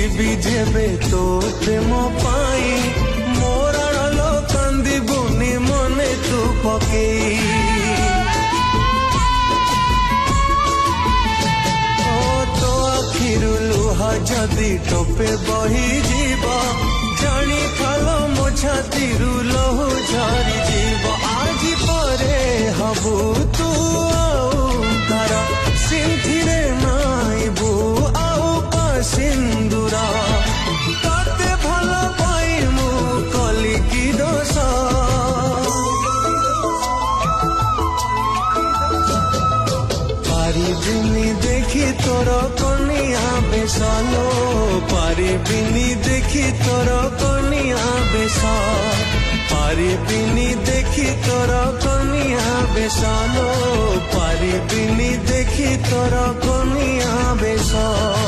ଯିବି ଯେବେ ତୋ ପ୍ରେମ ପାଇଁ ମୋର ଆଳ କାନ୍ଦିବୁନି ମନେ ତୁ ପକେଇ ଓ ତୋ ଆଖିରୁ ଲୁହ ଯଦି ଟୋପେ ବହିଯିବ ଜାଣିଥାଲ ମୋ ଛାତିରୁ ଲହୁ ଝରିଯିବ ଆଜି ପରେ ହବୁ ତୁ ଆଉ ତାର ସିନ୍ଥିରେ ନାଇବୁ ଆଉ ସିନ୍ଦୁର ତତେ ଭଲ ପାଇ ମୁଁ କଲି କି ଦୋଷ ପାରିବିନି ଦେଖି ତୋର କନିଆ ବେଶ ଲୋ ପାରିବିନି ଦେଖି ତୋର କନିଆ ବେଶ ପାରିବିନି ଦେଖି ତୋର କନିଆ ବେଶ ଲୋ ପାରିବିନି ଦେଖି ତୋର କନିଆ ବେଶ